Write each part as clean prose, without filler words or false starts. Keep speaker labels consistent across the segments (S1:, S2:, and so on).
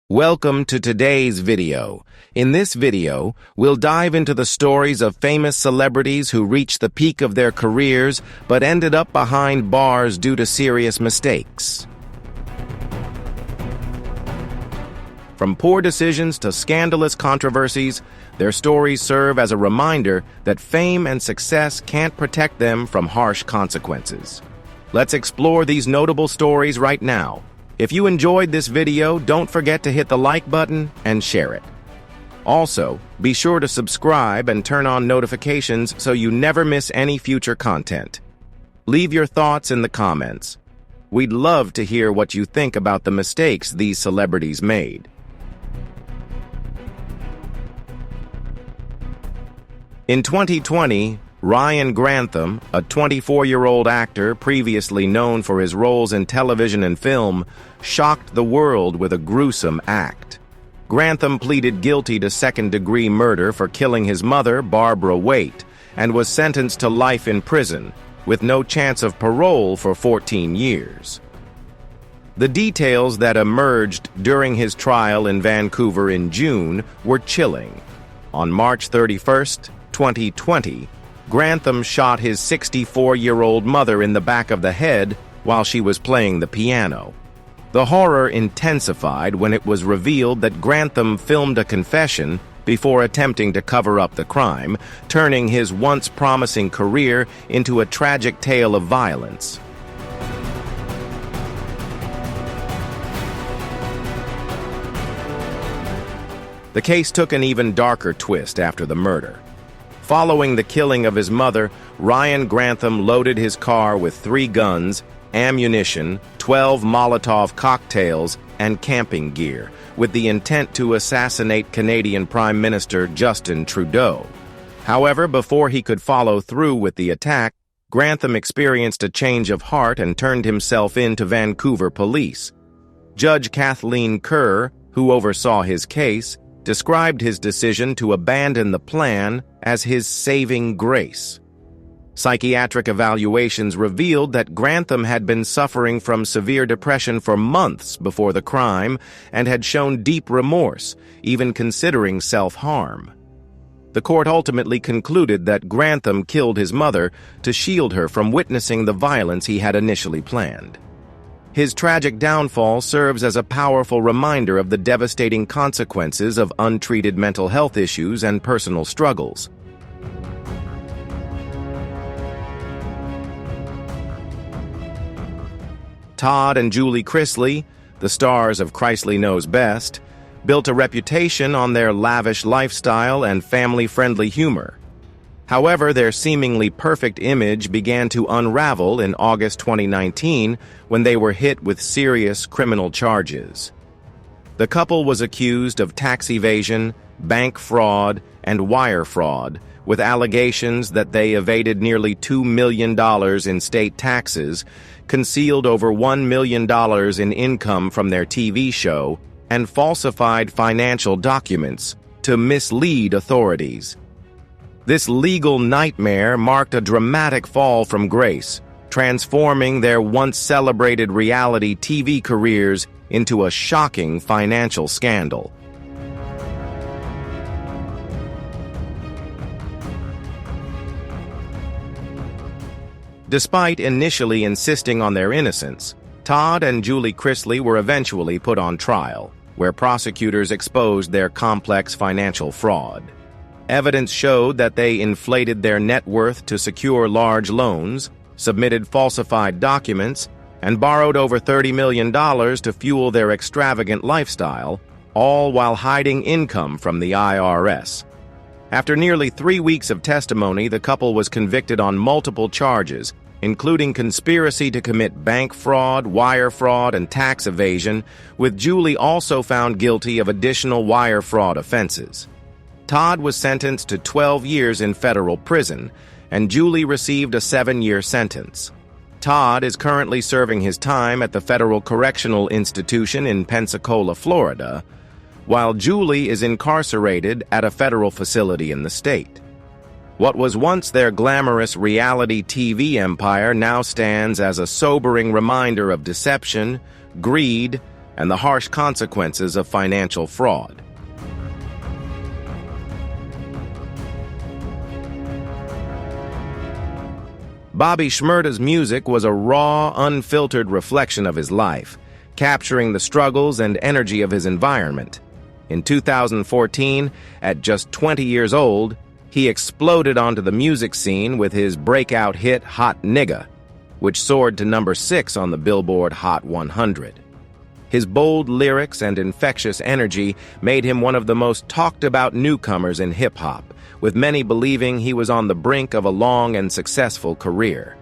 S1: Welcome to today's video. In this video, we'll dive into the stories of famous celebrities who reached the peak of their careers but ended up behind bars due to serious mistakes. From poor decisions to scandalous controversies, their stories serve as a reminder that fame and success can't protect them from harsh consequences. Let's explore these notable stories right now. If you enjoyed this video, don't forget to hit the like button and share it. Also, be sure to subscribe and turn on notifications so you never miss any future content. Leave your thoughts in the comments. We'd love to hear what you think about the mistakes these celebrities made. In 2020, Ryan Grantham, a 24-year-old actor previously known for his roles in television and film, shocked the world with a gruesome act. Grantham pleaded guilty to second-degree murder for killing his mother, Barbara Waite, and was sentenced to life in prison, with no chance of parole for 14 years. The details that emerged during his trial in Vancouver in June were chilling. On March 31, 2020, Grantham shot his 64-year-old mother in the back of the head while she was playing the piano. The horror intensified when it was revealed that Grantham filmed a confession before attempting to cover up the crime, turning his once promising career into a tragic tale of violence. The case took an even darker twist after the murder. Following the killing of his mother, Ryan Grantham loaded his car with 3 guns, ammunition, 12 Molotov cocktails, and camping gear, with the intent to assassinate Canadian Prime Minister Justin Trudeau. However, before he could follow through with the attack, Grantham experienced a change of heart and turned himself in to Vancouver police. Judge Kathleen Kerr, who oversaw his case, described his decision to abandon the plan as his saving grace. Psychiatric evaluations revealed that Grantham had been suffering from severe depression for months before the crime and had shown deep remorse, even considering self-harm. The court ultimately concluded that Grantham killed his mother to shield her from witnessing the violence he had initially planned. His tragic downfall serves as a powerful reminder of the devastating consequences of untreated mental health issues and personal struggles. Todd and Julie Chrisley, the stars of Chrisley Knows Best, built a reputation on their lavish lifestyle and family-friendly humor. However, their seemingly perfect image began to unravel in August 2019 when they were hit with serious criminal charges. The couple was accused of tax evasion, bank fraud, and wire fraud, with allegations that they evaded nearly $2 million in state taxes, concealed over $1 million in income from their TV show, and falsified financial documents to mislead authorities. This legal nightmare marked a dramatic fall from grace, transforming their once-celebrated reality TV careers into a shocking financial scandal. Despite initially insisting on their innocence, Todd and Julie Chrisley were eventually put on trial, where prosecutors exposed their complex financial fraud. Evidence showed that they inflated their net worth to secure large loans, submitted falsified documents, and borrowed over $30 million to fuel their extravagant lifestyle, all while hiding income from the IRS. After nearly 3 weeks of testimony, the couple was convicted on multiple charges, including conspiracy to commit bank fraud, wire fraud, and tax evasion, with Julie also found guilty of additional wire fraud offenses. Todd was sentenced to 12 years in federal prison, and Julie received a 7-year sentence. Todd is currently serving his time at the Federal Correctional Institution in Pensacola, Florida, while Julie is incarcerated at a federal facility in the state. What was once their glamorous reality TV empire now stands as a sobering reminder of deception, greed, and the harsh consequences of financial fraud. Bobby Shmurda's music was a raw, unfiltered reflection of his life, capturing the struggles and energy of his environment. In 2014, at just 20 years old, he exploded onto the music scene with his breakout hit Hot Nigga, which soared to number 6 on the Billboard Hot 100. His bold lyrics and infectious energy made him one of the most talked-about newcomers in hip-hop, with many believing he was on the brink of a long and successful career.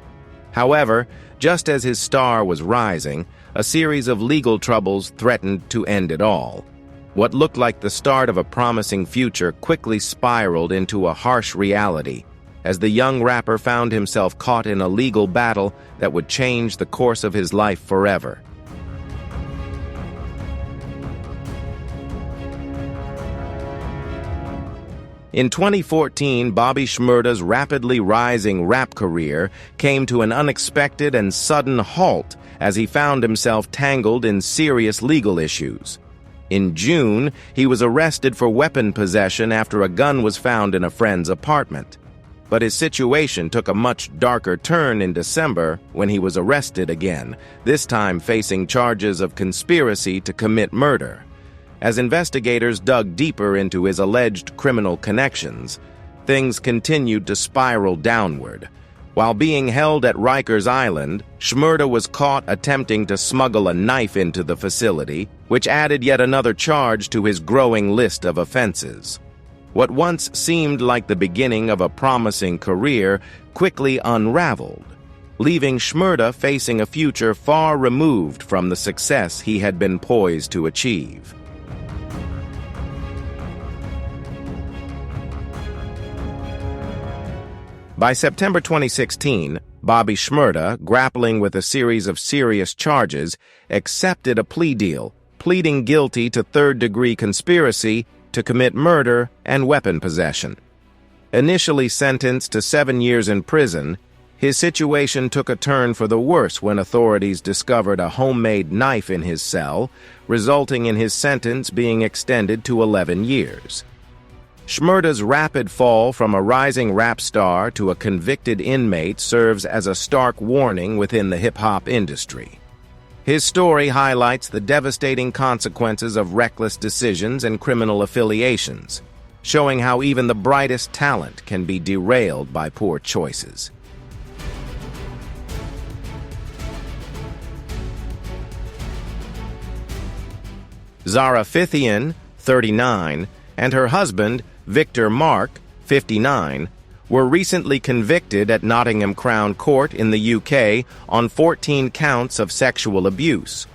S1: However, just as his star was rising, a series of legal troubles threatened to end it all. What looked like the start of a promising future quickly spiraled into a harsh reality, as the young rapper found himself caught in a legal battle that would change the course of his life forever. In 2014, Bobby Shmurda's rapidly rising rap career came to an unexpected and sudden halt as he found himself tangled in serious legal issues. In June, he was arrested for weapon possession after a gun was found in a friend's apartment. But his situation took a much darker turn in December when he was arrested again, this time facing charges of conspiracy to commit murder. As investigators dug deeper into his alleged criminal connections, things continued to spiral downward. While being held at Rikers Island, Shmurda was caught attempting to smuggle a knife into the facility, which added yet another charge to his growing list of offenses. What once seemed like the beginning of a promising career quickly unraveled, leaving Shmurda facing a future far removed from the success he had been poised to achieve. By September 2016, Bobby Shmurda, grappling with a series of serious charges, accepted a plea deal, pleading guilty to third-degree conspiracy to commit murder and weapon possession. Initially sentenced to 7 years in prison, his situation took a turn for the worse when authorities discovered a homemade knife in his cell, resulting in his sentence being extended to 11 years. Shmurda's rapid fall from a rising rap star to a convicted inmate serves as a stark warning within the hip-hop industry. His story highlights the devastating consequences of reckless decisions and criminal affiliations, showing how even the brightest talent can be derailed by poor choices. Zara Phythian, 39, and her husband, Victor Mark, 59, were recently convicted at Nottingham Crown Court in the UK on 14 counts of sexual abuse.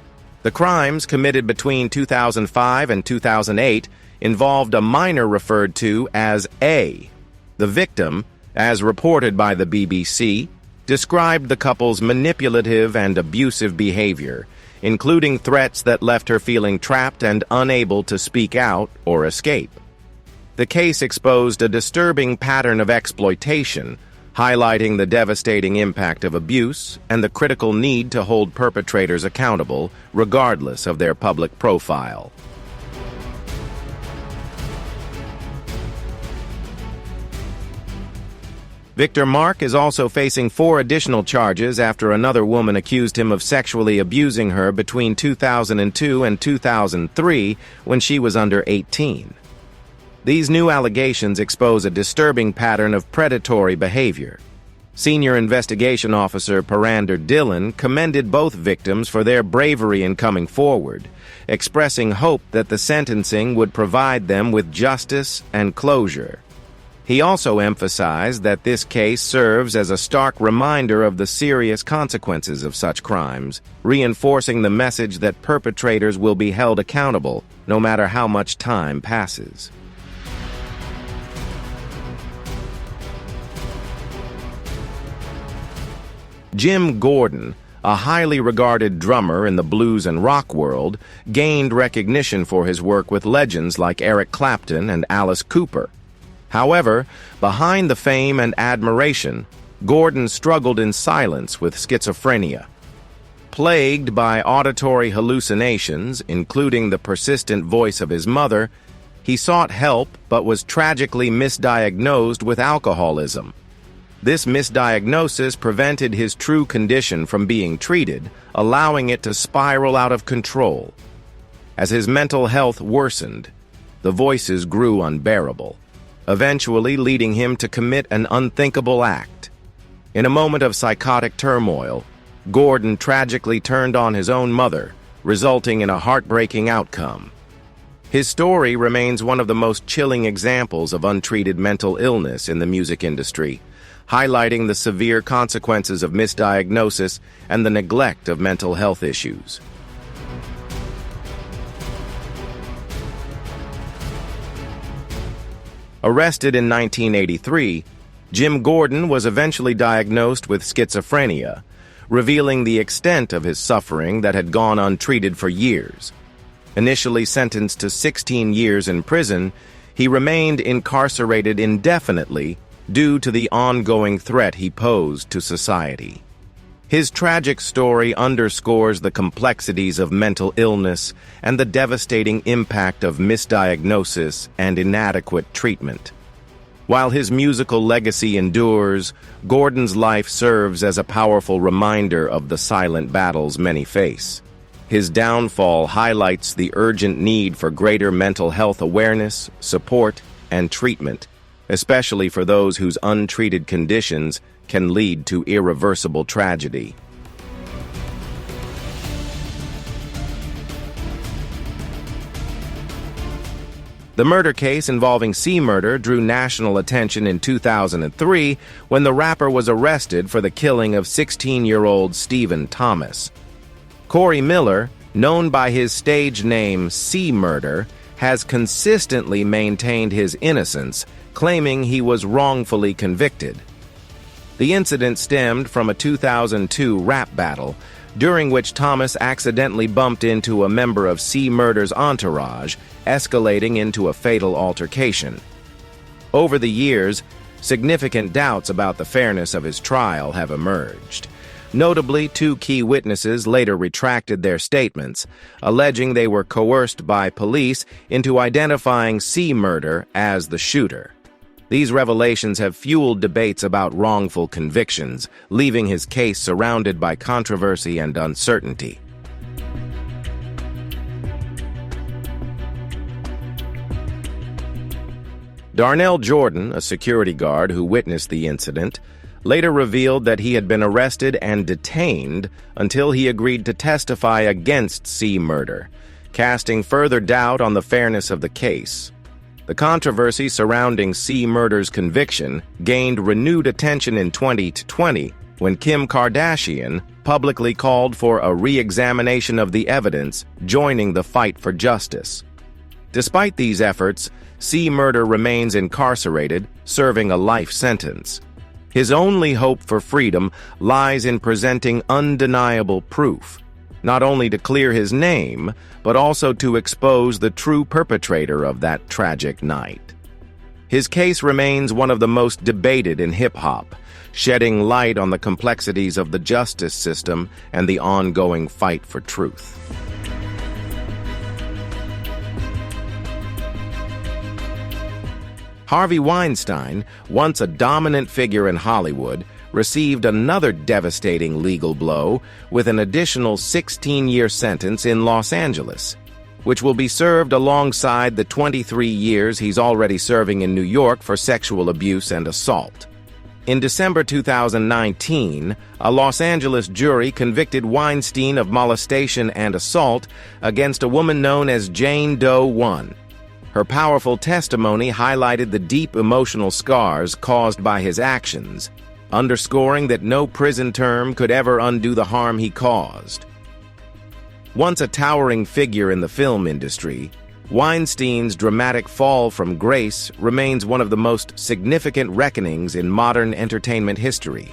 S1: The crimes, committed between 2005 and 2008, involved a minor referred to as A. The victim, as reported by the BBC, described the couple's manipulative and abusive behavior, including threats that left her feeling trapped and unable to speak out or escape. The case exposed a disturbing pattern of exploitation, highlighting the devastating impact of abuse and the critical need to hold perpetrators accountable, regardless of their public profile. Victor Mark is also facing 4 additional charges after another woman accused him of sexually abusing her between 2002 and 2003 when she was under 18. These new allegations expose a disturbing pattern of predatory behavior. Senior Investigation Officer Parander Dillon commended both victims for their bravery in coming forward, expressing hope that the sentencing would provide them with justice and closure. He also emphasized that this case serves as a stark reminder of the serious consequences of such crimes, reinforcing the message that perpetrators will be held accountable no matter how much time passes. Jim Gordon, a highly regarded drummer in the blues and rock world, gained recognition for his work with legends like Eric Clapton and Alice Cooper. However, behind the fame and admiration, Gordon struggled in silence with schizophrenia. Plagued by auditory hallucinations, including the persistent voice of his mother, he sought help but was tragically misdiagnosed with alcoholism. This misdiagnosis prevented his true condition from being treated, allowing it to spiral out of control. As his mental health worsened, the voices grew unbearable, eventually leading him to commit an unthinkable act. In a moment of psychotic turmoil, Gordon tragically turned on his own mother, resulting in a heartbreaking outcome. His story remains one of the most chilling examples of untreated mental illness in the music industry, highlighting the severe consequences of misdiagnosis and the neglect of mental health issues. Arrested in 1983, Jim Gordon was eventually diagnosed with schizophrenia, revealing the extent of his suffering that had gone untreated for years. Initially sentenced to 16 years in prison, he remained incarcerated indefinitely due to the ongoing threat he posed to society. His tragic story underscores the complexities of mental illness and the devastating impact of misdiagnosis and inadequate treatment. While his musical legacy endures, Gordon's life serves as a powerful reminder of the silent battles many face. His downfall highlights the urgent need for greater mental health awareness, support, and treatment, especially for those whose untreated conditions can lead to irreversible tragedy. The murder case involving Shmurda drew national attention in 2003 when the rapper was arrested for the killing of 16-year-old Stephen Thomas. Corey Miller, known by his stage name Shmurda, has consistently maintained his innocence, claiming he was wrongfully convicted. The incident stemmed from a 2002 rap battle, during which Thomas accidentally bumped into a member of Shmurda's entourage, escalating into a fatal altercation. Over the years, significant doubts about the fairness of his trial have emerged. Notably, two key witnesses later retracted their statements, alleging they were coerced by police into identifying Shmurda as the shooter. These revelations have fueled debates about wrongful convictions, leaving his case surrounded by controversy and uncertainty. Darnell Jordan, a security guard who witnessed the incident, later revealed that he had been arrested and detained until he agreed to testify against Shmurda, casting further doubt on the fairness of the case. The controversy surrounding Shmurda's conviction gained renewed attention in 2020 when Kim Kardashian publicly called for a re-examination of the evidence, joining the fight for justice. Despite these efforts, Shmurda remains incarcerated, serving a life sentence. His only hope for freedom lies in presenting undeniable proof, not only to clear his name, but also to expose the true perpetrator of that tragic night. His case remains one of the most debated in hip-hop, shedding light on the complexities of the justice system and the ongoing fight for truth. Harvey Weinstein, once a dominant figure in Hollywood, received another devastating legal blow with an additional 16-year sentence in Los Angeles, which will be served alongside the 23 years he's already serving in New York for sexual abuse and assault. In December 2019, a Los Angeles jury convicted Weinstein of molestation and assault against a woman known as Jane Doe 1. Her powerful testimony highlighted the deep emotional scars caused by his actions, underscoring that no prison term could ever undo the harm he caused. Once a towering figure in the film industry, Weinstein's dramatic fall from grace remains one of the most significant reckonings in modern entertainment history.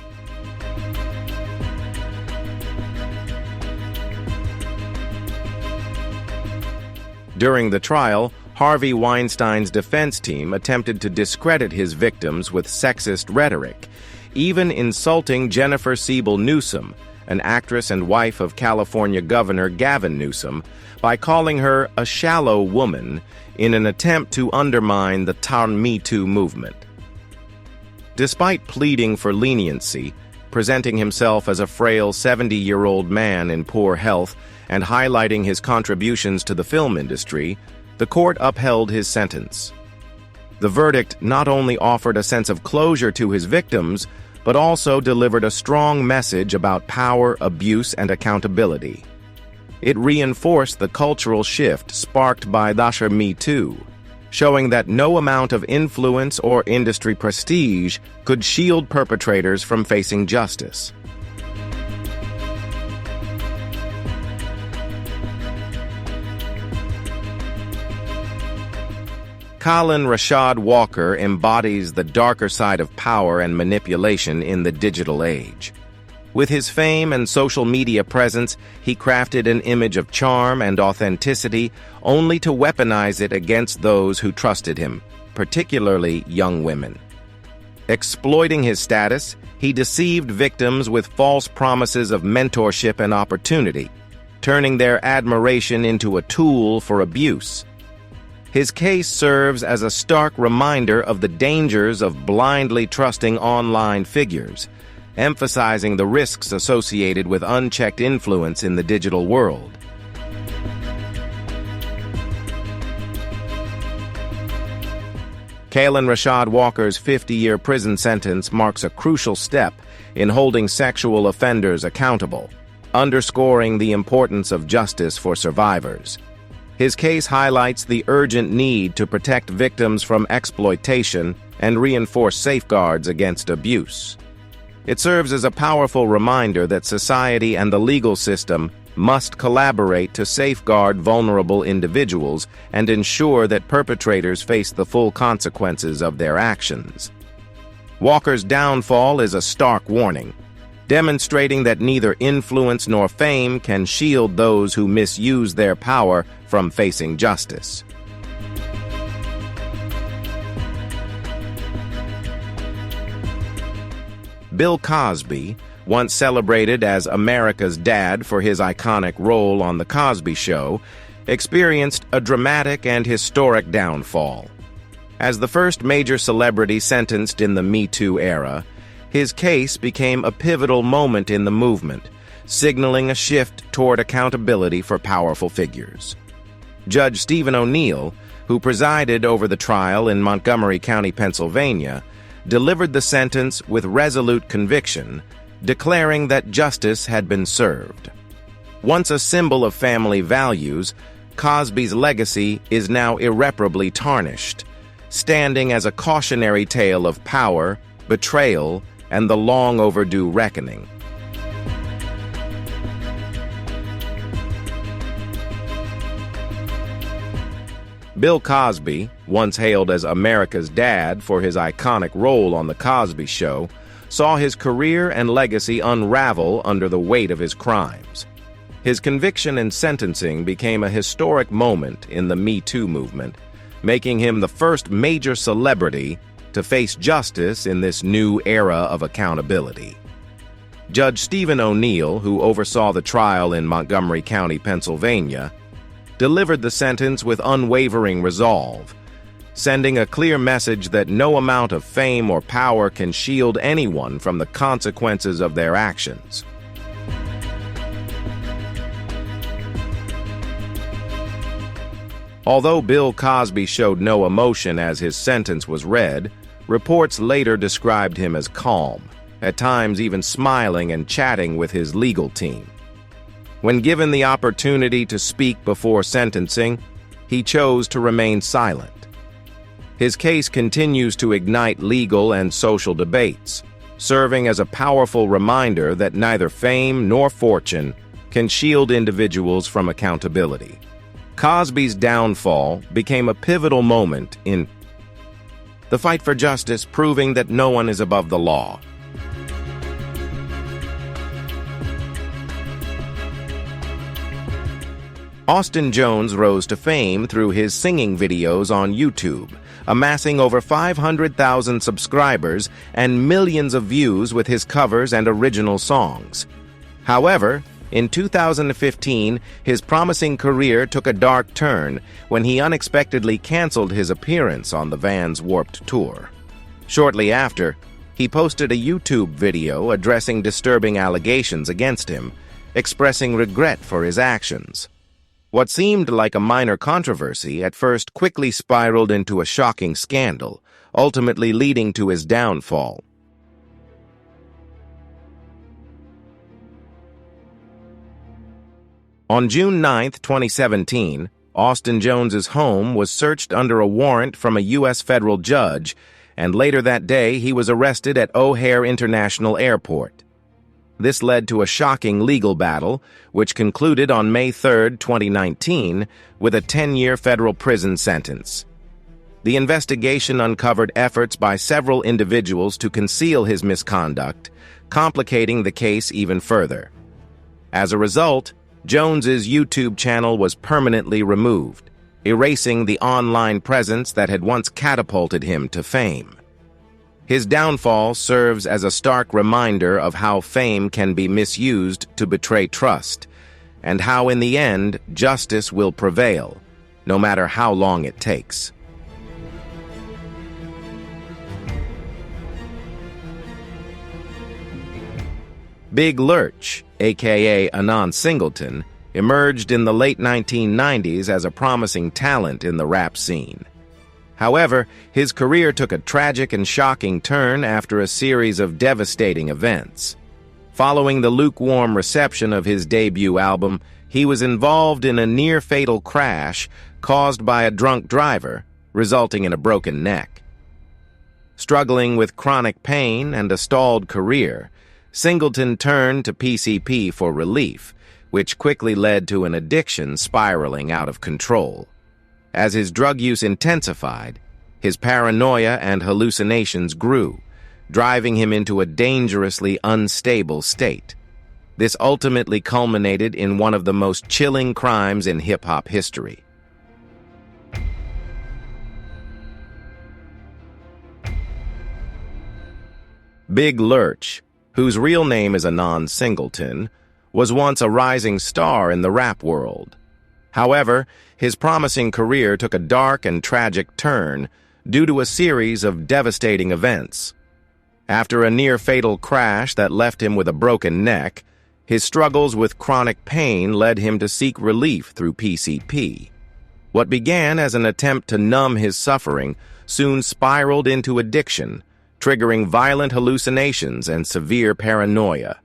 S1: During the trial, Harvey Weinstein's defense team attempted to discredit his victims with sexist rhetoric, even insulting Jennifer Siebel Newsom, an actress and wife of California Governor Gavin Newsom, by calling her a shallow woman in an attempt to undermine the Me Too movement. Despite pleading for leniency, presenting himself as a frail 70-year-old man in poor health, and highlighting his contributions to the film industry, the court upheld his sentence. The verdict not only offered a sense of closure to his victims, but also delivered a strong message about power, abuse, and accountability. It reinforced the cultural shift sparked by the Me Too, showing that no amount of influence or industry prestige could shield perpetrators from facing justice. Kaalan Walker embodies the darker side of power and manipulation in the digital age. With his fame and social media presence, he crafted an image of charm and authenticity only to weaponize it against those who trusted him, particularly young women. Exploiting his status, he deceived victims with false promises of mentorship and opportunity, turning their admiration into a tool for abuse. His case serves as a stark reminder of the dangers of blindly trusting online figures, emphasizing the risks associated with unchecked influence in the digital world. Kaalan Walker's 50-year prison sentence marks a crucial step in holding sexual offenders accountable, underscoring the importance of justice for survivors. His case highlights the urgent need to protect victims from exploitation and reinforce safeguards against abuse. It serves as a powerful reminder that society and the legal system must collaborate to safeguard vulnerable individuals and ensure that perpetrators face the full consequences of their actions. Walker's downfall is a stark warning, demonstrating that neither influence nor fame can shield those who misuse their power from facing justice. Bill Cosby, once celebrated as America's dad for his iconic role on The Cosby Show, experienced a dramatic and historic downfall. As the first major celebrity sentenced in the Me Too era, his case became a pivotal moment in the movement, signaling a shift toward accountability for powerful figures. Judge Stephen O'Neill, who presided over the trial in Montgomery County, Pennsylvania, delivered the sentence with resolute conviction, declaring that justice had been served. Once a symbol of family values, Cosby's legacy is now irreparably tarnished, standing as a cautionary tale of power, betrayal, and the long-overdue reckoning. Bill Cosby, once hailed as America's dad for his iconic role on The Cosby Show, saw his career and legacy unravel under the weight of his crimes. His conviction and sentencing became a historic moment in the Me Too movement, making him the first major celebrity to face justice in this new era of accountability. Judge Stephen O'Neill, who oversaw the trial in Montgomery County, Pennsylvania, delivered the sentence with unwavering resolve, sending a clear message that no amount of fame or power can shield anyone from the consequences of their actions. Although Bill Cosby showed no emotion as his sentence was read, reports later described him as calm, at times even smiling and chatting with his legal team. When given the opportunity to speak before sentencing, he chose to remain silent. His case continues to ignite legal and social debates, serving as a powerful reminder that neither fame nor fortune can shield individuals from accountability. Cosby's downfall became a pivotal moment in the fight for justice, proving that no one is above the law. Austin Jones rose to fame through his singing videos on YouTube, amassing over 500,000 subscribers and millions of views with his covers and original songs. However, in 2015, his promising career took a dark turn when he unexpectedly canceled his appearance on the Vans Warped Tour. Shortly after, he posted a YouTube video addressing disturbing allegations against him, expressing regret for his actions. What seemed like a minor controversy at first quickly spiraled into a shocking scandal, ultimately leading to his downfall. On June 9, 2017, Austin Jones's home was searched under a warrant from a U.S. federal judge, and later that day he was arrested at O'Hare International Airport. This led to a shocking legal battle, which concluded on May 3, 2019, with a 10-year federal prison sentence. The investigation uncovered efforts by several individuals to conceal his misconduct, complicating the case even further. As a result, Jones's YouTube channel was permanently removed, erasing the online presence that had once catapulted him to fame. His downfall serves as a stark reminder of how fame can be misused to betray trust, and how in the end justice will prevail, no matter how long it takes. Big Lurch, aka Anon Singleton, emerged in the late 1990s as a promising talent in the rap scene. However, his career took a tragic and shocking turn after a series of devastating events. Following the lukewarm reception of his debut album, he was involved in a near-fatal crash caused by a drunk driver, resulting in a broken neck. Struggling with chronic pain and a stalled career, Singleton turned to PCP for relief, which quickly led to an addiction spiraling out of control. As his drug use intensified, his paranoia and hallucinations grew, driving him into a dangerously unstable state. This ultimately culminated in one of the most chilling crimes in hip-hop history. Big Lurch, whose real name is Anon Singleton, was once a rising star in the rap world. However, his promising career took a dark and tragic turn due to a series of devastating events. After a near-fatal crash that left him with a broken neck, his struggles with chronic pain led him to seek relief through PCP. What began as an attempt to numb his suffering soon spiraled into addiction, triggering violent hallucinations and severe paranoia.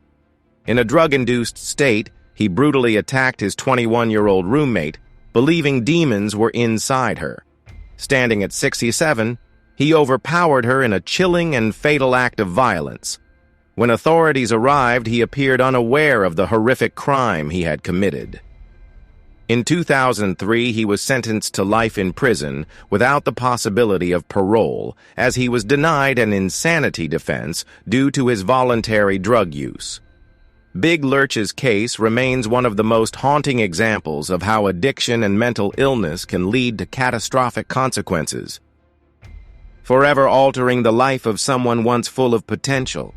S1: In a drug-induced state, he brutally attacked his 21-year-old roommate, believing demons were inside her. Standing at 67, he overpowered her in a chilling and fatal act of violence. When authorities arrived, he appeared unaware of the horrific crime he had committed. In 2003, he was sentenced to life in prison without the possibility of parole, as he was denied an insanity defense due to his voluntary drug use. Big Lurch's case remains one of the most haunting examples of how addiction and mental illness can lead to catastrophic consequences, forever altering the life of someone once full of potential.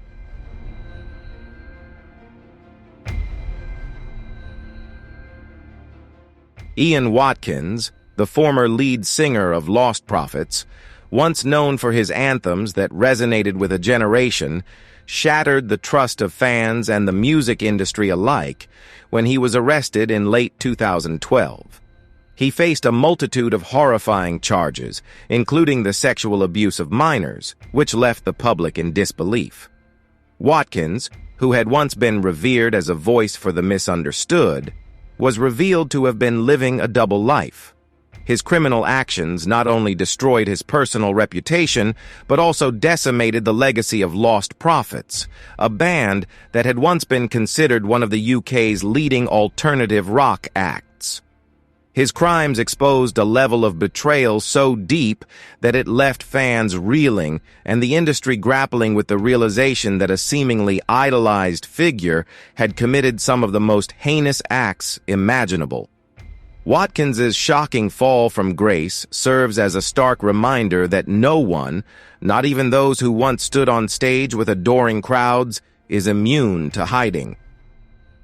S1: Ian Watkins, the former lead singer of Lost Prophets, once known for his anthems that resonated with a generation, shattered the trust of fans and the music industry alike when he was arrested in late 2012. He faced a multitude of horrifying charges, including the sexual abuse of minors, which left the public in disbelief. Watkins, who had once been revered as a voice for the misunderstood, was revealed to have been living a double life. His criminal actions not only destroyed his personal reputation, but also decimated the legacy of Lost Prophets, a band that had once been considered one of the UK's leading alternative rock acts. His crimes exposed a level of betrayal so deep that it left fans reeling and the industry grappling with the realization that a seemingly idolized figure had committed some of the most heinous acts imaginable. Watkins's shocking fall from grace serves as a stark reminder that no one, not even those who once stood on stage with adoring crowds, is immune to hiding.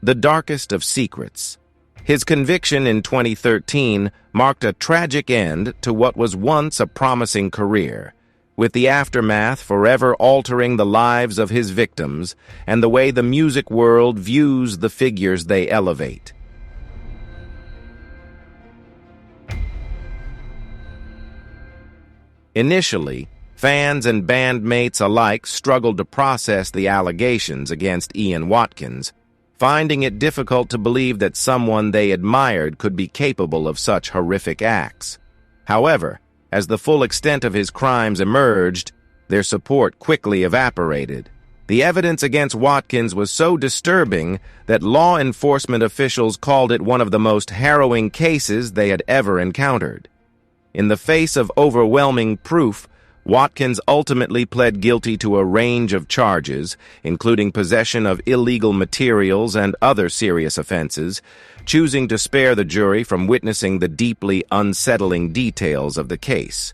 S1: the darkest of secrets. His conviction in 2013 marked a tragic end to what was once a promising career, with the aftermath forever altering the lives of his victims and the way the music world views the figures they elevate. Initially, fans and bandmates alike struggled to process the allegations against Ian Watkins, finding it difficult to believe that someone they admired could be capable of such horrific acts. However, as the full extent of his crimes emerged, their support quickly evaporated. The evidence against Watkins was so disturbing that law enforcement officials called it one of the most harrowing cases they had ever encountered. In the face of overwhelming proof, Watkins ultimately pled guilty to a range of charges, including possession of illegal materials and other serious offenses, choosing to spare the jury from witnessing the deeply unsettling details of the case.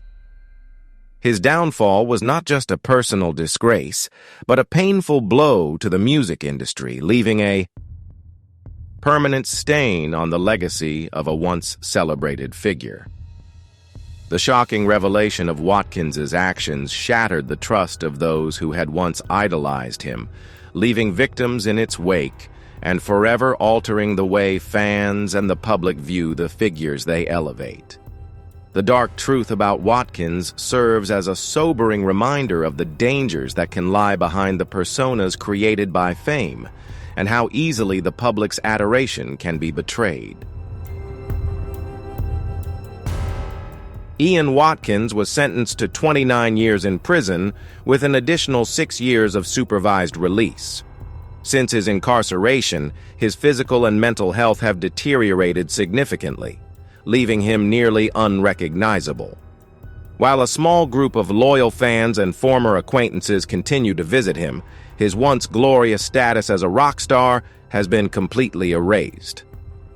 S1: His downfall was not just a personal disgrace, but a painful blow to the music industry, leaving a permanent stain on the legacy of a once celebrated figure. The shocking revelation of Watkins's actions shattered the trust of those who had once idolized him, leaving victims in its wake and forever altering the way fans and the public view the figures they elevate. The dark truth about Watkins serves as a sobering reminder of the dangers that can lie behind the personas created by fame, and how easily the public's adoration can be betrayed. Ian Watkins was sentenced to 29 years in prison with an additional 6 years of supervised release. Since his incarceration, his physical and mental health have deteriorated significantly, leaving him nearly unrecognizable. While a small group of loyal fans and former acquaintances continue to visit him, his once glorious status as a rock star has been completely erased.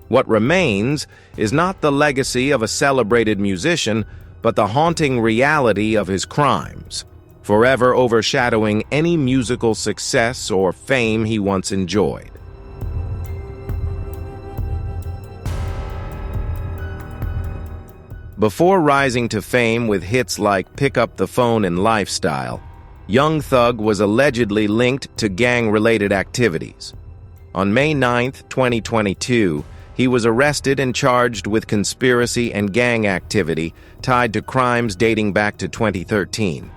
S1: What remains is not the legacy of a celebrated musician, but the haunting reality of his crimes, forever overshadowing any musical success or fame he once enjoyed. Before rising to fame with hits like Pick Up the Phone and Lifestyle, Young Thug was allegedly linked to gang-related activities. On May 9, 2022, he was arrested and charged with conspiracy and gang activity tied to crimes dating back to 2013.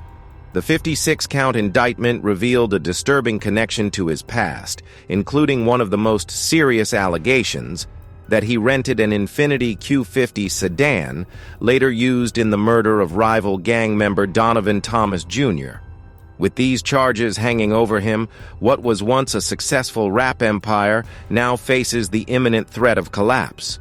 S1: The 56-count indictment revealed a disturbing connection to his past, including one of the most serious allegations, that he rented an Infiniti Q50 sedan, later used in the murder of rival gang member Donovan Thomas Jr. With these charges hanging over him, what was once a successful rap empire now faces the imminent threat of collapse.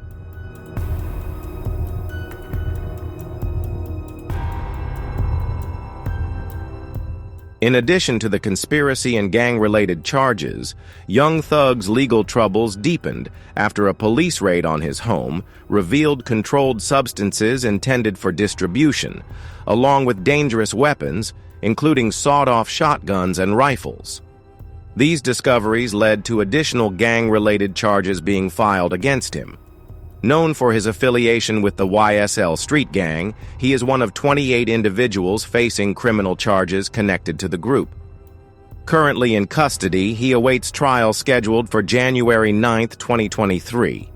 S1: In addition to the conspiracy and gang-related charges, Young Thug's legal troubles deepened after a police raid on his home revealed controlled substances intended for distribution, along with dangerous weapons, including sawed-off shotguns and rifles. These discoveries led to additional gang-related charges being filed against him. Known for his affiliation with the YSL street gang, he is one of 28 individuals facing criminal charges connected to the group. Currently in custody, he awaits trial scheduled for January 9, 2023.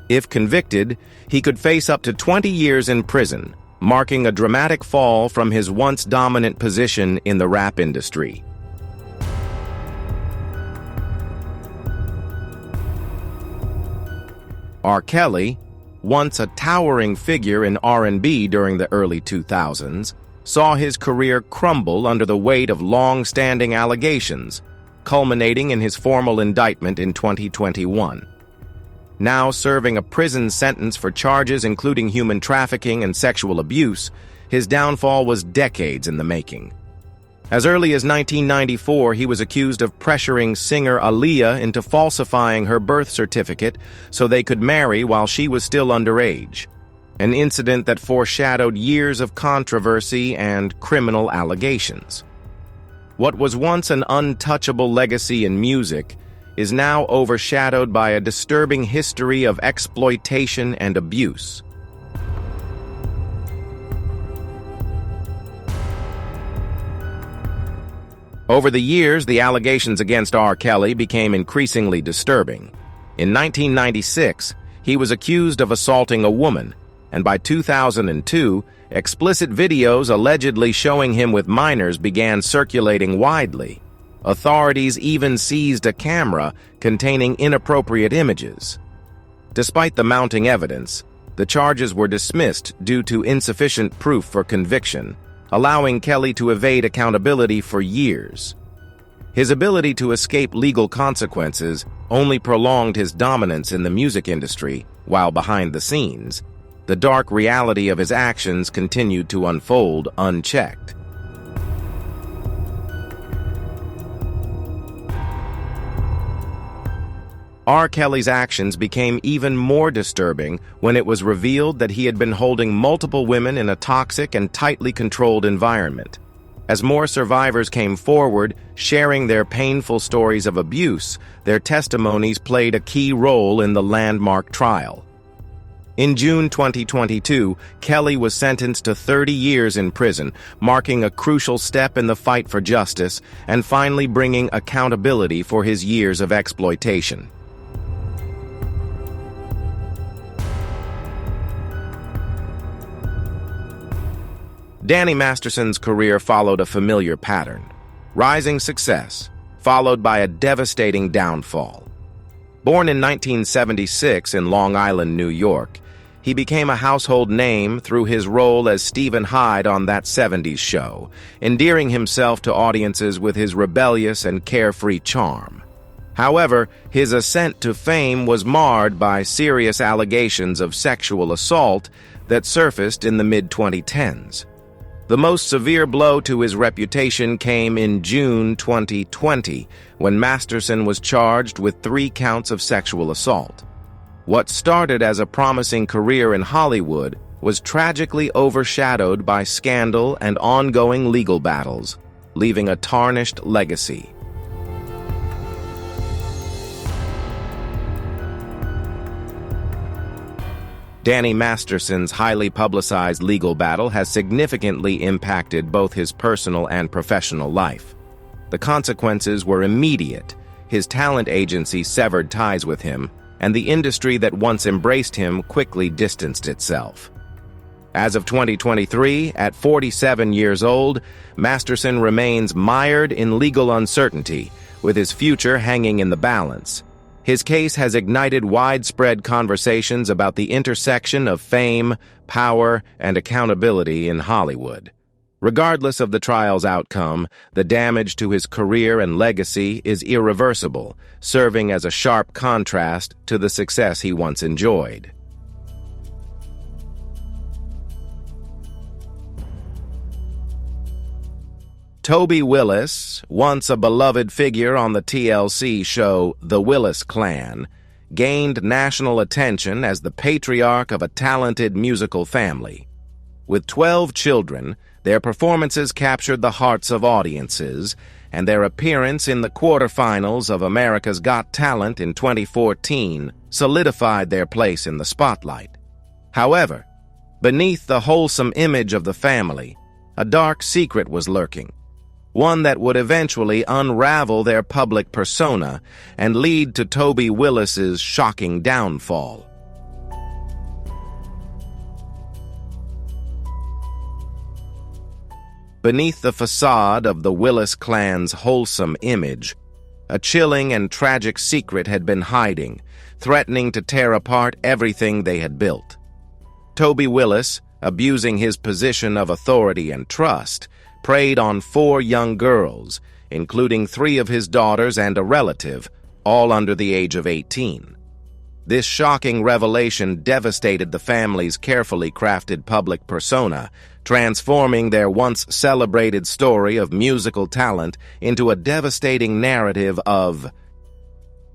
S1: If convicted, he could face up to 20 years in prison, marking a dramatic fall from his once dominant position in the rap industry. R. Kelly, once a towering figure in R&B during the early 2000s, saw his career crumble under the weight of long-standing allegations, culminating in his formal indictment in 2021. Now serving a prison sentence for charges including human trafficking and sexual abuse, his downfall was decades in the making. As early as 1994, he was accused of pressuring singer Aaliyah into falsifying her birth certificate so they could marry while she was still underage, an incident that foreshadowed years of controversy and criminal allegations. What was once an untouchable legacy in music is now overshadowed by a disturbing history of exploitation and abuse. Over the years, the allegations against R. Kelly became increasingly disturbing. In 1996, he was accused of assaulting a woman, and by 2002, explicit videos allegedly showing him with minors began circulating widely. Authorities even seized a camera containing inappropriate images. Despite the mounting evidence, the charges were dismissed due to insufficient proof for conviction, allowing Kelly to evade accountability for years. His ability to escape legal consequences only prolonged his dominance in the music industry, while behind the scenes, the dark reality of his actions continued to unfold unchecked. R. Kelly's actions became even more disturbing when it was revealed that he had been holding multiple women in a toxic and tightly controlled environment. As more survivors came forward, sharing their painful stories of abuse, their testimonies played a key role in the landmark trial. In June 2022, Kelly was sentenced to 30 years in prison, marking a crucial step in the fight for justice and finally bringing accountability for his years of exploitation. Danny Masterson's career followed a familiar pattern: rising success, followed by a devastating downfall. Born in 1976 in Long Island, New York, he became a household name through his role as Stephen Hyde on That 70s Show, endearing himself to audiences with his rebellious and carefree charm. However, his ascent to fame was marred by serious allegations of sexual assault that surfaced in the mid-2010s. The most severe blow to his reputation came in June 2020, when Masterson was charged with 3 counts of sexual assault. What started as a promising career in Hollywood was tragically overshadowed by scandal and ongoing legal battles, leaving a tarnished legacy. Danny Masterson's highly publicized legal battle has significantly impacted both his personal and professional life. The consequences were immediate. His talent agency severed ties with him, and the industry that once embraced him quickly distanced itself. As of 2023, at 47 years old, Masterson remains mired in legal uncertainty, with his future hanging in the balance. His case has ignited widespread conversations about the intersection of fame, power, and accountability in Hollywood. Regardless of the trial's outcome, the damage to his career and legacy is irreversible, serving as a sharp contrast to the success he once enjoyed. Toby Willis, once a beloved figure on the TLC show The Willis Clan, gained national attention as the patriarch of a talented musical family. With 12 children, their performances captured the hearts of audiences, and their appearance in the quarterfinals of America's Got Talent in 2014 solidified their place in the spotlight. However, beneath the wholesome image of the family, a dark secret was lurking. One that would eventually unravel their public persona and lead to Toby Willis's shocking downfall. Beneath the facade of the Willis clan's wholesome image, a chilling and tragic secret had been hiding, threatening to tear apart everything they had built. Toby Willis, abusing his position of authority and trust, preyed on 4 young girls, including 3 of his daughters and a relative, all under the age of 18. This shocking revelation devastated the family's carefully crafted public persona, transforming their once celebrated story of musical talent into a devastating narrative of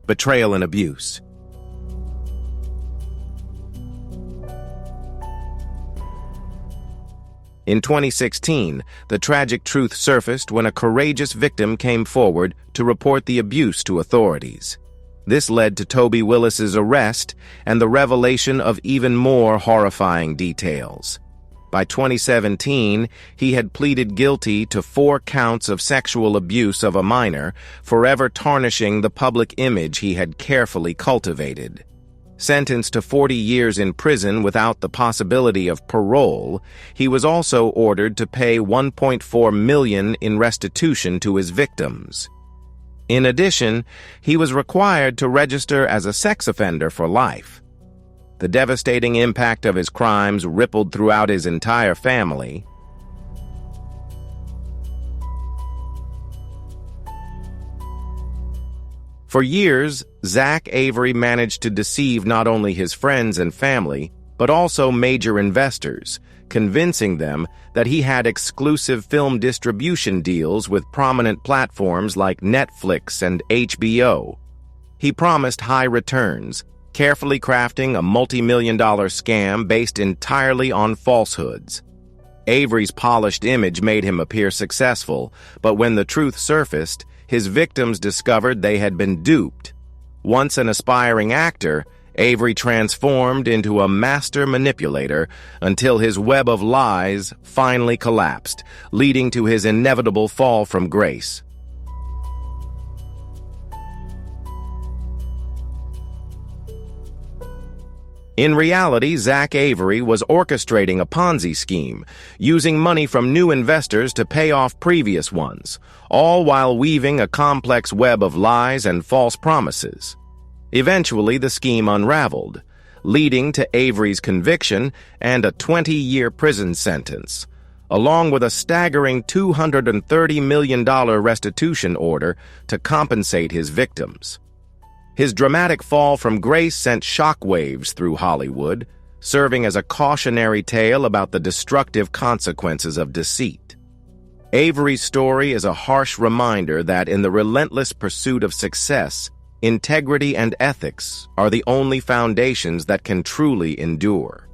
S1: betrayal and abuse. In 2016, the tragic truth surfaced when a courageous victim came forward to report the abuse to authorities. This led to Toby Willis's arrest and the revelation of even more horrifying details. By 2017, he had pleaded guilty to 4 counts of sexual abuse of a minor, forever tarnishing the public image he had carefully cultivated. Sentenced to 40 years in prison without the possibility of parole, he was also ordered to pay $1.4 million in restitution to his victims. In addition, he was required to register as a sex offender for life. The devastating impact of his crimes rippled throughout his entire family. For years, Zach Avery managed to deceive not only his friends and family, but also major investors, convincing them that he had exclusive film distribution deals with prominent platforms like Netflix and HBO. He promised high returns, carefully crafting a multi-million-dollar scam based entirely on falsehoods. Avery's polished image made him appear successful, but when the truth surfaced, his victims discovered they had been duped. Once an aspiring actor, Avery transformed into a master manipulator until his web of lies finally collapsed, leading to his inevitable fall from grace. In reality, Zach Avery was orchestrating a Ponzi scheme, using money from new investors to pay off previous ones, all while weaving a complex web of lies and false promises. Eventually, the scheme unraveled, leading to Avery's conviction and a 20-year prison sentence, along with a staggering $230 million restitution order to compensate his victims. His dramatic fall from grace sent shockwaves through Hollywood, serving as a cautionary tale about the destructive consequences of deceit. Avery's story is a harsh reminder that in the relentless pursuit of success, integrity and ethics are the only foundations that can truly endure.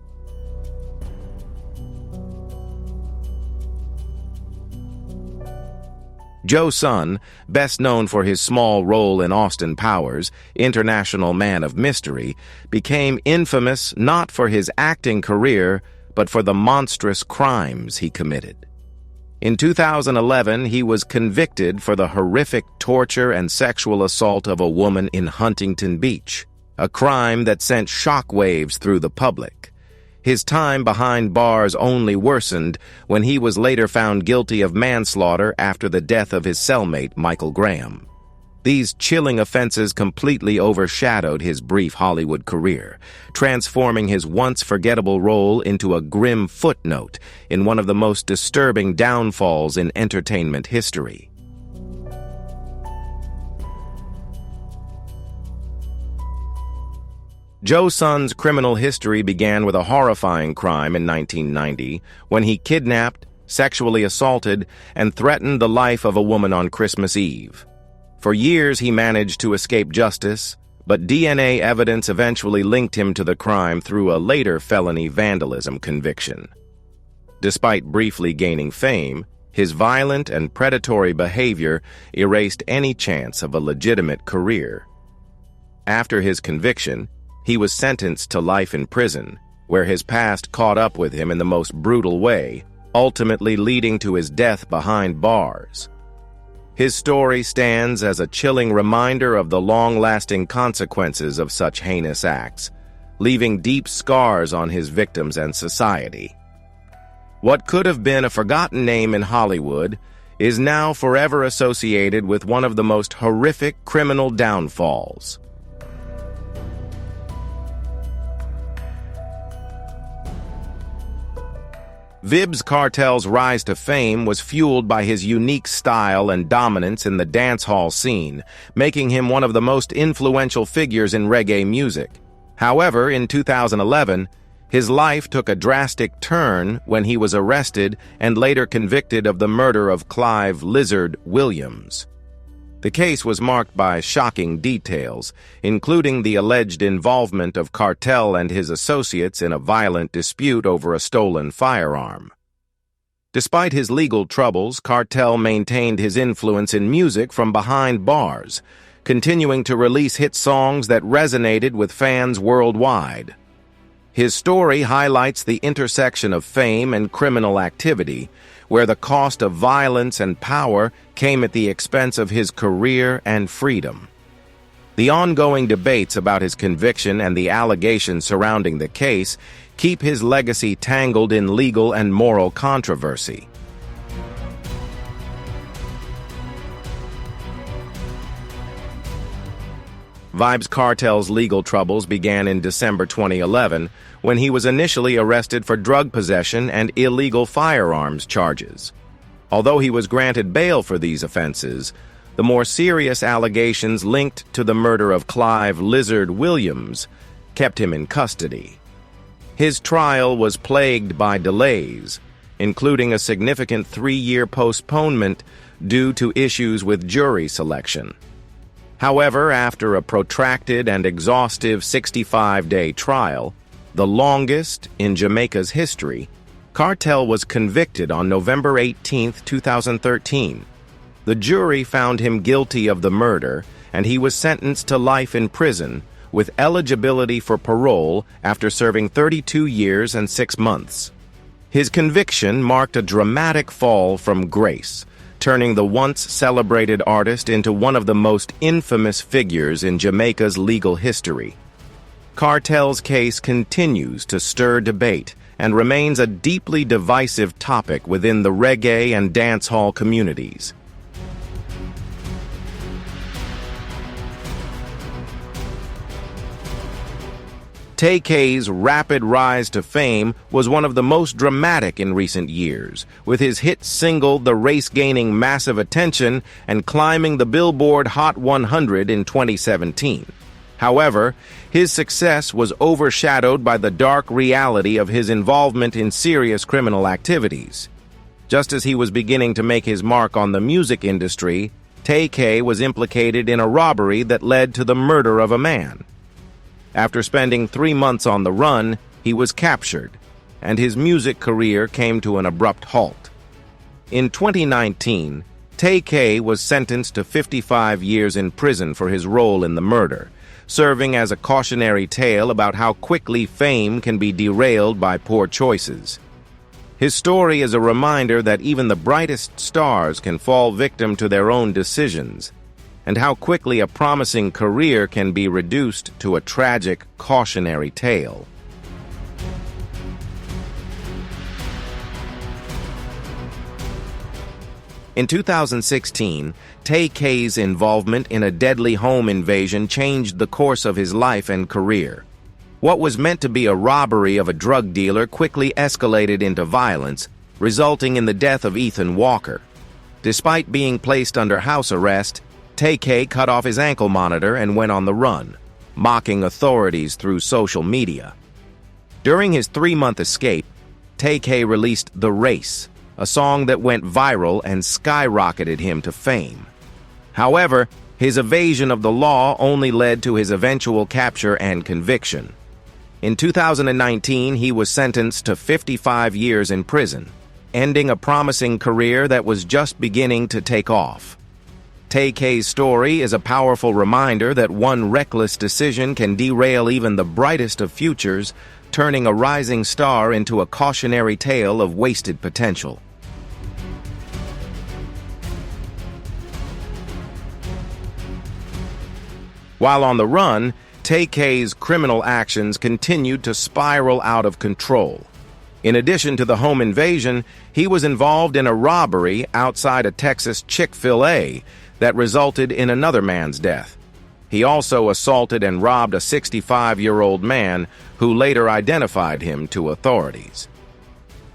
S1: Joe Son, best known for his small role in Austin Powers' International Man of Mystery, became infamous not for his acting career, but for the monstrous crimes he committed. In 2011, he was convicted for the horrific torture and sexual assault of a woman in Huntington Beach, a crime that sent shockwaves through the public. His time behind bars only worsened when he was later found guilty of manslaughter after the death of his cellmate, Michael Graham. These chilling offenses completely overshadowed his brief Hollywood career, transforming his once forgettable role into a grim footnote in one of the most disturbing downfalls in entertainment history. Joe Son's criminal history began with a horrifying crime in 1990 when he kidnapped, sexually assaulted, and threatened the life of a woman on Christmas Eve. For years he managed to escape justice, but DNA evidence eventually linked him to the crime through a later felony vandalism conviction. Despite briefly gaining fame, his violent and predatory behavior erased any chance of a legitimate career. After his conviction, he was sentenced to life in prison, where his past caught up with him in the most brutal way, ultimately leading to his death behind bars. His story stands as a chilling reminder of the long-lasting consequences of such heinous acts, leaving deep scars on his victims and society. What could have been a forgotten name in Hollywood is now forever associated with one of the most horrific criminal downfalls. Vybz Kartel's rise to fame was fueled by his unique style and dominance in the dancehall scene, making him one of the most influential figures in reggae music. However, in 2011, his life took a drastic turn when he was arrested and later convicted of the murder of Clive "Lizard" Williams. The case was marked by shocking details, including the alleged involvement of Kartel and his associates in a violent dispute over a stolen firearm. Despite his legal troubles, Kartel maintained his influence in music from behind bars, continuing to release hit songs that resonated with fans worldwide. His story highlights the intersection of fame and criminal activity, where the cost of violence and power came at the expense of his career and freedom. The ongoing debates about his conviction and the allegations surrounding the case keep his legacy tangled in legal and moral controversy. Vybz Kartel's legal troubles began in December 2011 when he was initially arrested for drug possession and illegal firearms charges. Although he was granted bail for these offenses, the more serious allegations linked to the murder of Clive "Lizard" Williams kept him in custody. His trial was plagued by delays, including a significant 3-year postponement due to issues with jury selection. However, after a protracted and exhaustive 65-day trial, the longest in Jamaica's history, Kartel was convicted on November 18, 2013. The jury found him guilty of the murder, and he was sentenced to life in prison with eligibility for parole after serving 32 years and 6 months. His conviction marked a dramatic fall from grace, turning the once-celebrated artist into one of the most infamous figures in Jamaica's legal history. Kartel's case continues to stir debate and remains a deeply divisive topic within the reggae and dancehall communities. Tay-K's rapid rise to fame was one of the most dramatic in recent years, with his hit single The Race gaining massive attention and climbing the Billboard Hot 100 in 2017. However, his success was overshadowed by the dark reality of his involvement in serious criminal activities. Just as he was beginning to make his mark on the music industry, Tay-K was implicated in a robbery that led to the murder of a man. After spending 3 months on the run, he was captured, and his music career came to an abrupt halt. In 2019, Tay-K was sentenced to 55 years in prison for his role in the murder, serving as a cautionary tale about how quickly fame can be derailed by poor choices. His story is a reminder that even the brightest stars can fall victim to their own decisions, and how quickly a promising career can be reduced to a tragic, cautionary tale. In 2016, Tay-K's involvement in a deadly home invasion changed the course of his life and career. What was meant to be a robbery of a drug dealer quickly escalated into violence, resulting in the death of Ethan Walker. Despite being placed under house arrest, Tay-K cut off his ankle monitor and went on the run, mocking authorities through social media. During his 3-month escape, Tay-K released The Race, a song that went viral and skyrocketed him to fame. However, his evasion of the law only led to his eventual capture and conviction. In 2019, he was sentenced to 55 years in prison, ending a promising career that was just beginning to take off. Tay-K's story is a powerful reminder that one reckless decision can derail even the brightest of futures, turning a rising star into a cautionary tale of wasted potential. While on the run, Tay-K's criminal actions continued to spiral out of control. In addition to the home invasion, he was involved in a robbery outside a Texas Chick-fil-A that resulted in another man's death. He also assaulted and robbed a 65-year-old man who later identified him to authorities.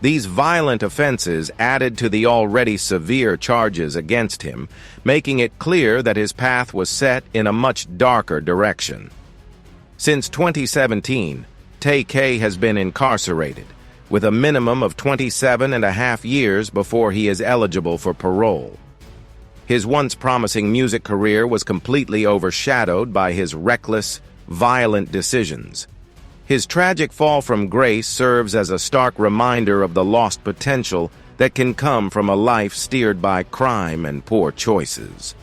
S1: These violent offenses added to the already severe charges against him, making it clear that his path was set in a much darker direction. Since 2017, Tay-K has been incarcerated, with a minimum of 27.5 years before he is eligible for parole. His once promising music career was completely overshadowed by his reckless, violent decisions. His tragic fall from grace serves as a stark reminder of the lost potential that can come from a life steered by crime and poor choices.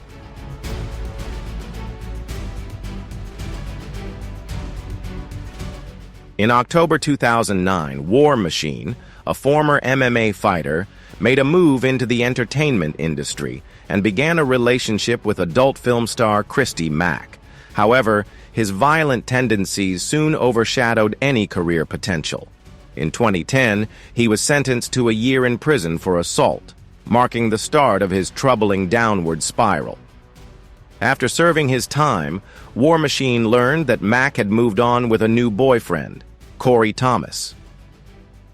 S1: In October 2009, War Machine, a former MMA fighter, made a move into the entertainment industry and began a relationship with adult film star Christy Mack. However, his violent tendencies soon overshadowed any career potential. In 2010, he was sentenced to a year in prison for assault, marking the start of his troubling downward spiral. After serving his time, War Machine learned that Mack had moved on with a new boyfriend, Corey Thomas.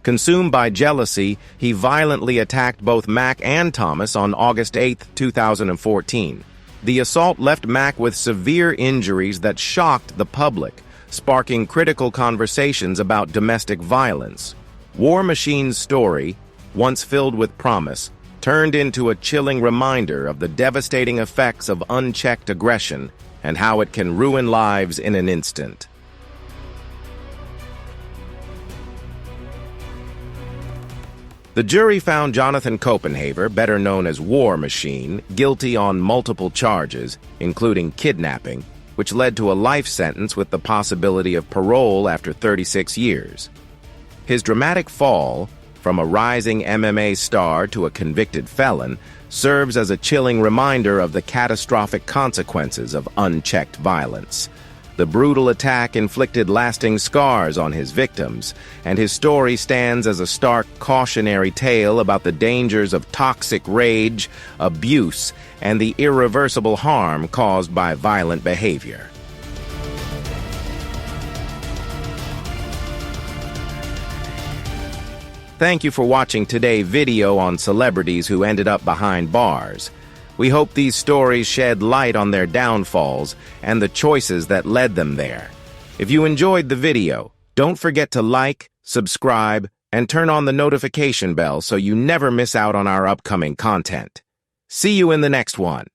S1: Consumed by jealousy, he violently attacked both Mack and Thomas on August 8, 2014. The assault left Mack with severe injuries that shocked the public, sparking critical conversations about domestic violence. War Machine's story, once filled with promise, turned into a chilling reminder of the devastating effects of unchecked aggression and how it can ruin lives in an instant. The jury found Jonathan Copenhaver, better known as War Machine, guilty on multiple charges, including kidnapping, which led to a life sentence with the possibility of parole after 36 years. His dramatic fall, from a rising MMA star to a convicted felon, serves as a chilling reminder of the catastrophic consequences of unchecked violence. The brutal attack inflicted lasting scars on his victims, and his story stands as a stark cautionary tale about the dangers of toxic rage, abuse, and the irreversible harm caused by violent behavior. Thank you for watching today's video on celebrities who ended up behind bars. We hope these stories shed light on their downfalls and the choices that led them there. If you enjoyed the video, don't forget to like, subscribe, and turn on the notification bell so you never miss out on our upcoming content. See you in the next one.